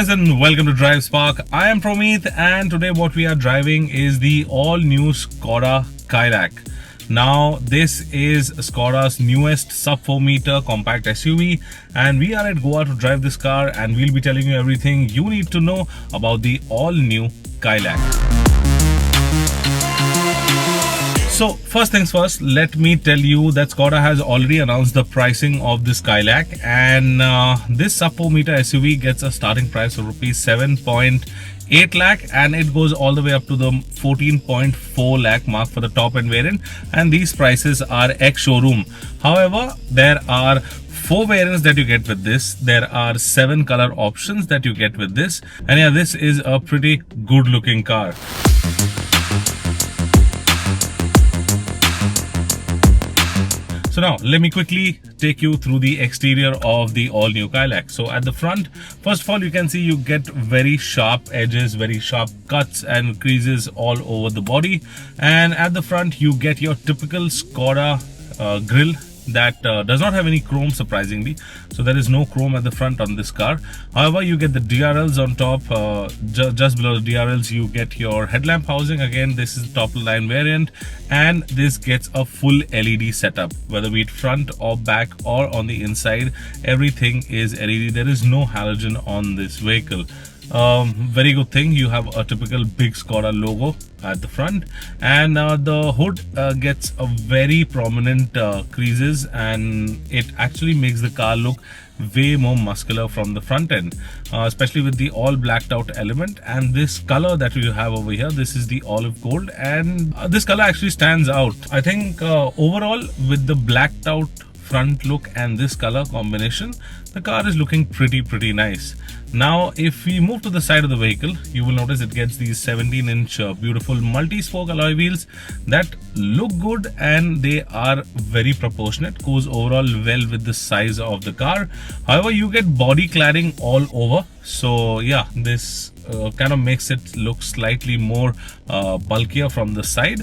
guys and welcome to DriveSpark. I am Promeet and today what we are driving is the all-new Skoda Kylaq. Now this is Skoda's newest sub 4 meter compact SUV and we are at Goa to drive this car and we'll be telling you everything you need to know about the all-new Kylaq. So first things first, let me tell you that Skoda has already announced the pricing of this Kylaq, and this sub 4 meter SUV gets a starting price of rupees 7.8 lakh and it goes all the way up to the 14.4 lakh mark for the top end variant, and these prices are ex-showroom. However, there are 4 variants that you get with this. There are 7 color options that you get with this, and yeah, this is a pretty good looking car. So now let me quickly take you through the exterior of the all new Kylaq. So at the front, first of all, you can see you get very sharp edges, very sharp cuts and creases all over the body. And at the front, you get your typical Skoda grille that does not have any chrome, surprisingly. So there is no chrome at the front on this car. However, you get the DRLs on top. Just below the DRLs you get your headlamp housing. Again, this is the top line variant, and this gets a full LED setup, whether be it front or back or on the inside. Everything is LED. There is no halogen on this vehicle. Very good thing, you have a typical big Skoda logo at the front, and the hood gets a very prominent creases, and it actually makes the car look way more muscular from the front end, especially with the all blacked out element. And this color that you have over here, this is the olive gold, and this color actually stands out. I think overall with the blacked out front look and this color combination, the car is looking pretty nice. Now if we move to the side of the vehicle, you will notice it gets these 17-inch beautiful multi-spoke alloy wheels that look good and they are very proportionate, goes overall well with the size of the car. However, you get body cladding all over, so yeah, this kind of makes it look slightly more bulkier from the side,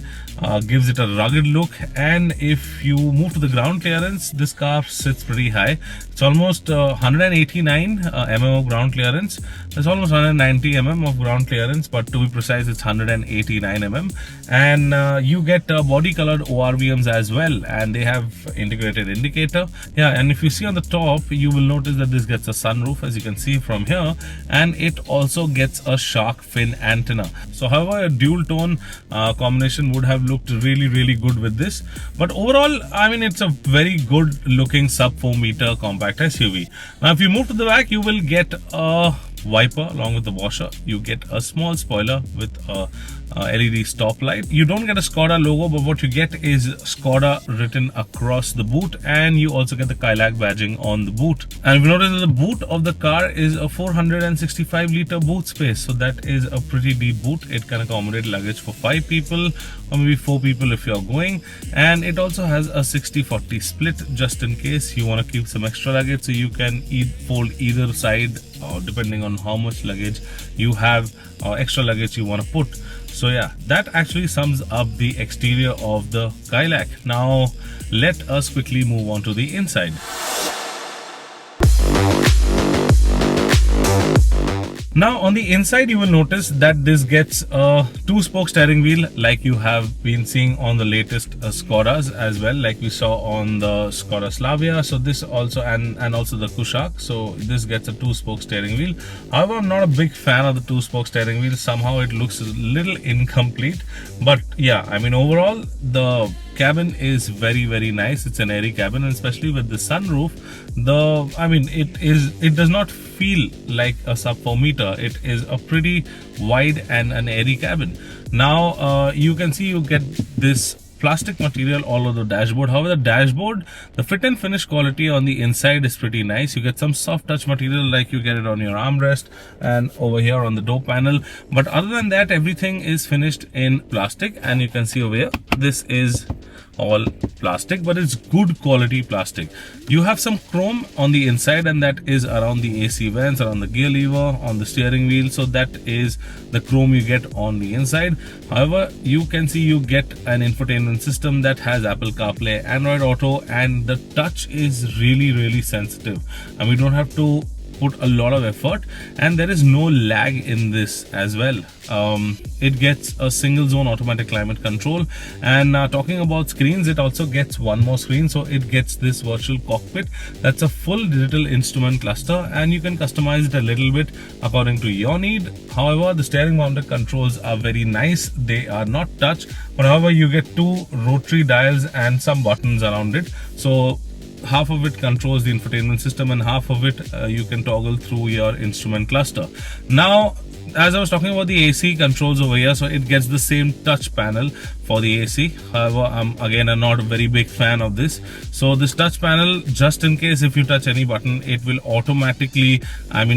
gives it a rugged look. And if you move to the ground clearance, this car sits pretty high. It's almost 189 mm of ground clearance. There's almost 190 mm of ground clearance, but to be precise, it's 189 mm. And you get body colored ORVMs as well, and they have integrated indicator. Yeah, and if you see on the top, you will notice that this gets a sunroof, as you can see from here, and it also gets a shark fin antenna. So however, a dual tone combination would have looked really good with this, but overall, I mean, it's a very good looking sub 4 meter compact SUV. Now if you move to the back, you will get a wiper along with the washer. You get a small spoiler with a LED stop light. You don't get a Skoda logo, but what you get is Skoda written across the boot, and you also get the Kylaq badging on the boot. And if you notice that the boot of the car is a 465 liter boot space, so that is a pretty deep boot. It can accommodate luggage for 5 people or maybe 4 people if you're going, and it also has a 60-40 split just in case you want to keep some extra luggage, so you can fold either side depending on how much luggage you have or extra luggage you want to put. So yeah, that actually sums up the exterior of the Kylaq. Now let us quickly move on to the inside. Now on the inside, you will notice that this gets a 2-spoke steering wheel like you have been seeing on the latest Skodas as well, like we saw on the Skoda Slavia. So this also, and also the Kushaq, so this gets a 2-spoke steering wheel. However, I'm not a big fan of the 2-spoke steering wheel. Somehow it looks a little incomplete, but yeah, I mean, overall the cabin is very nice. It's an airy cabin, and especially with the sunroof, it does not feel like a sub 4 meter. It is a pretty wide and an airy cabin. Now you can see you get this plastic material all over the dashboard. However, the dashboard, the fit and finish quality on the inside is pretty nice. You get some soft touch material like you get it on your armrest and over here on the door panel, but other than that, everything is finished in plastic. And you can see over here, this is all plastic, but it's good quality plastic. You have some chrome on the inside, and that is around the AC vents, around the gear lever, on the steering wheel. So that is the chrome you get on the inside. However, you can see you get an infotainment system that has Apple CarPlay, Android Auto, and the touch is really sensitive, and we don't have to put a lot of effort, and there is no lag in this as well. It gets a single zone automatic climate control, and talking about screens, it also gets one more screen. So it gets this virtual cockpit that's a full digital instrument cluster, and you can customize it a little bit according to your need. However, the steering mounted controls are very nice. They are not touch, but however, you get two rotary dials and some buttons around it. So half of it controls the infotainment system, and half of it you can toggle through your instrument cluster. Now, as I was talking about the AC controls over here, so it gets the same touch panel for the AC. However, I'm again not a very big fan of this. So this touch panel, just in case if you touch any button, it will automatically,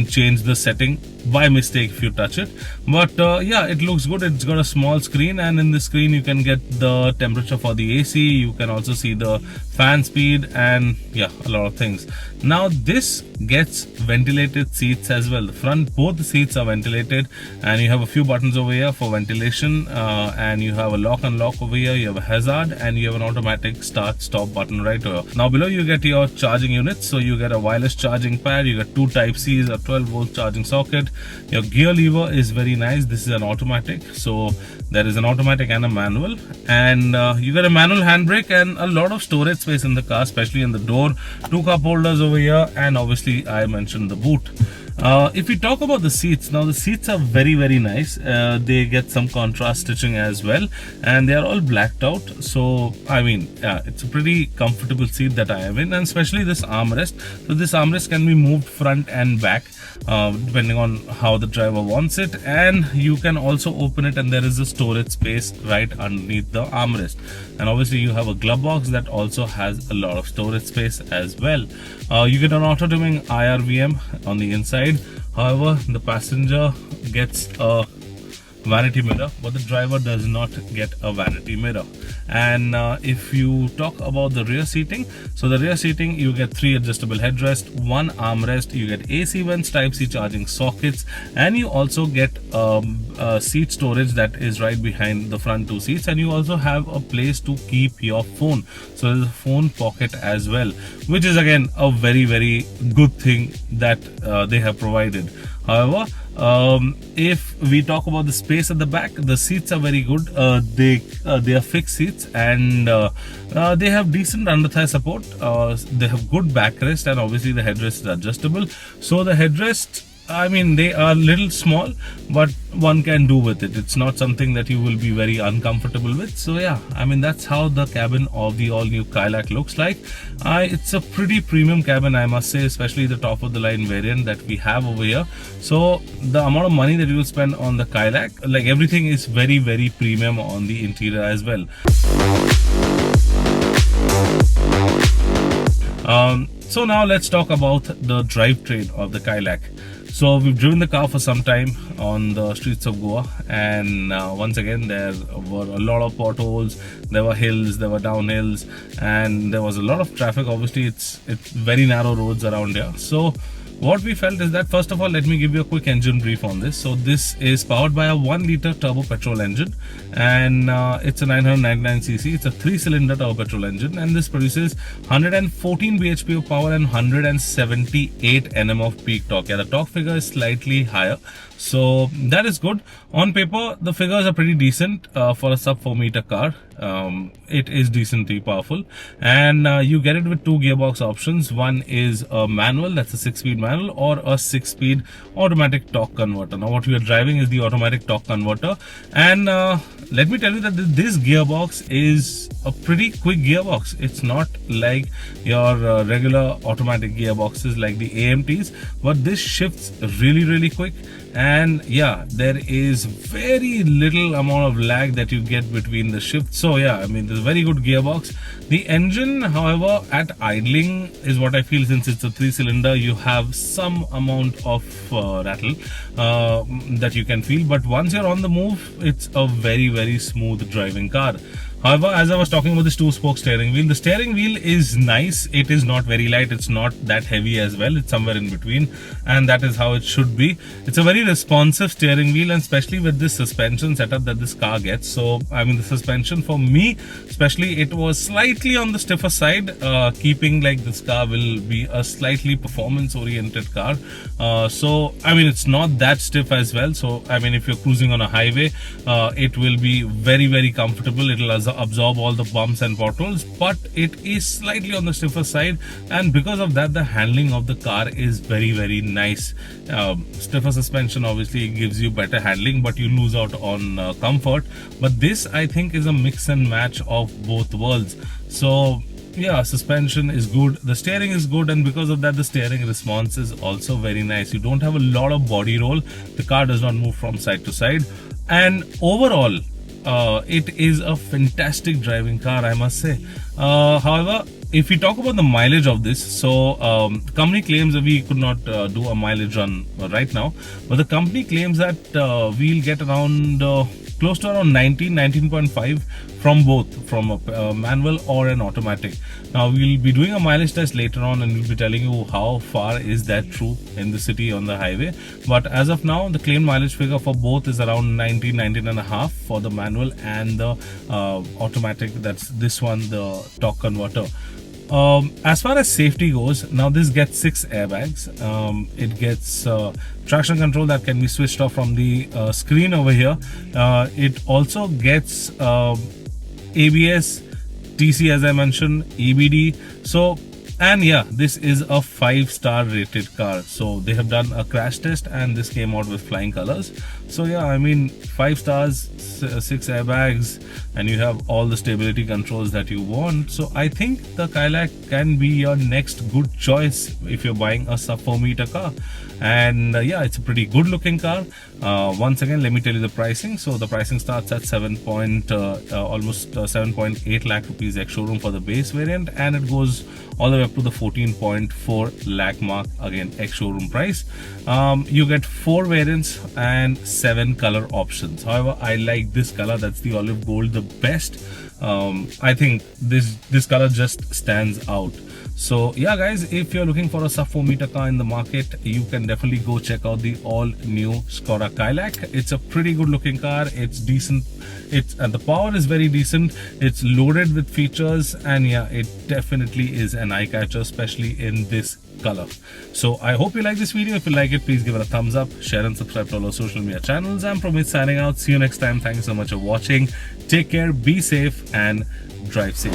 change the setting by mistake if you touch it. But yeah, it looks good. It's got a small screen, and in the screen you can get the temperature for the AC. You can also see the fan speed, and yeah, a lot of things. Now this gets ventilated seats as well. The front, both the seats are ventilated, and you have a few buttons over here for ventilation, and you have a lock and lock over here, you have a hazard, and you have an automatic start stop button right over. Now below you get your charging units. So you get a wireless charging pad, you get two type C's, a 12-volt charging socket. Your gear lever is very nice. This is an automatic, so there is an automatic and a manual, and you get a manual handbrake and a lot of storage space in the car, especially in the door. Two cup holders over here, and obviously I mentioned the boot. If we talk about the seats, now the seats are very nice. They get some contrast stitching as well, and they are all blacked out. So it's a pretty comfortable seat that I have in, and especially this armrest. So this armrest can be moved front and back depending on how the driver wants it, and you can also open it, and there is a storage space right underneath the armrest. And obviously you have a glove box that also has a lot of storage space as well. You get an auto dimming IRVM on the inside. However, the passenger gets a vanity mirror, but the driver does not get a vanity mirror. And if you talk about the rear seating, so the rear seating, you get 3 adjustable headrests, 1 armrest, you get AC vents, type C charging sockets, and you also get seat storage that is right behind the front 2 seats, and you also have a place to keep your phone. So there's a phone pocket as well, which is again a very good thing that they have provided. However, if we talk about the space at the back, the seats are very good. They are fixed seats, and they have decent under thigh support. They have good backrest, and obviously the headrest is adjustable. So the headrest, they are a little small, but one can do with it. It's not something that you will be very uncomfortable with. So yeah, that's how the cabin of the all new Kylaq looks like. It's a pretty premium cabin, I must say, especially the top of the line variant that we have over here. So the amount of money that you will spend on the Kylaq, like everything is very premium on the interior as well. So now let's talk about the drivetrain of the Kylaq. So we've driven the car for some time on the streets of Goa, and once again there were a lot of potholes, there were hills, there were downhills, and there was a lot of traffic. Obviously it's very narrow roads around here. So what we felt is that, first of all, let me give you a quick engine brief on this. So this is powered by a 1-liter turbo petrol engine, and it's a 999cc. It's a 3-cylinder turbo petrol engine, and this produces 114 bhp of power and 178 Nm of peak torque. Yeah, the torque figure is slightly higher, so that is good. On paper, the figures are pretty decent for a sub 4-meter car. It is decently powerful, and you get it with 2 gearbox options. One is a manual, that's a 6-speed manual, or a 6-speed automatic torque converter. Now what we are driving is the automatic torque converter, and let me tell you that this gearbox is a pretty quick gearbox. It's not like your regular automatic gearboxes like the AMTs, but this shifts really quick. And yeah, there is very little amount of lag that you get between the shifts. So yeah, there's a very good gearbox. The engine, however, at idling is what I feel, since it's a 3-cylinder, you have some amount of rattle that you can feel, but once you're on the move, it's a very smooth driving car. However, as I was talking about this two-spoke steering wheel, the steering wheel is nice. It is not very light. It's not that heavy as well. It's somewhere in between, and that is how it should be. It's a very responsive steering wheel, and especially with this suspension setup that this car gets. So, I mean, the suspension for me, especially, it was slightly on the stiffer side, keeping like this car will be a slightly performance-oriented car. So, I mean, it's not that stiff as well. So, I mean, if you're cruising on a highway, it will be very, very comfortable. It will absorb all the bumps and potholes, but it is slightly on the stiffer side, and because of that, the handling of the car is very, very nice. Stiffer suspension obviously gives you better handling, but you lose out on comfort. But this, I think, is a mix and match of both worlds. So yeah, suspension is good, the steering is good, and because of that, the steering response is also very nice. You don't have a lot of body roll. The car does not move from side to side, and overall it is a fantastic driving car, I must say. However, if we talk about the mileage of this, so company claims that we could not do a mileage run right now, but the company claims that we'll get around close to around 19.5 from both, from a manual or an automatic. Now we'll be doing a mileage test later on, and we'll be telling you how far is that true in the city on the highway. But as of now, the claimed mileage figure for both is around 19 and a half for the manual and the automatic. That's this one, the torque converter. As far as safety goes, now this gets 6 airbags. It gets traction control that can be switched off from the screen over here. It also gets ABS, TC as I mentioned, EBD. So, and yeah, this is a 5-star rated car. So they have done a crash test, and this came out with flying colors. So yeah, I mean, 5 stars, 6 airbags, and you have all the stability controls that you want. So I think the Kylaq can be your next good choice if you're buying a sub 4 meter car. And yeah, it's a pretty good looking car. Once again, let me tell you the pricing. So the pricing starts at almost 7.8 lakh rupees ex-showroom for the base variant, and it goes all the way up to the 14.4 lakh mark, again ex-showroom price. You get 4 variants and 7 color options. However, I like this color, that's the olive gold, the best. I think this color just stands out. So yeah guys, if you're looking for a sub 4 meter car in the market, you can definitely go check out the all new Skoda Kylaq. It's a pretty good looking car. It's decent. The power is very decent. It's loaded with features, and yeah, it definitely is an eye catcher, especially in this color. So I hope you like this video. If you like it, please give it a thumbs up, share and subscribe to all our social media channels. I'm Pramit signing out. See you next time. Thank you so much for watching. Take care, be safe, and drive safe.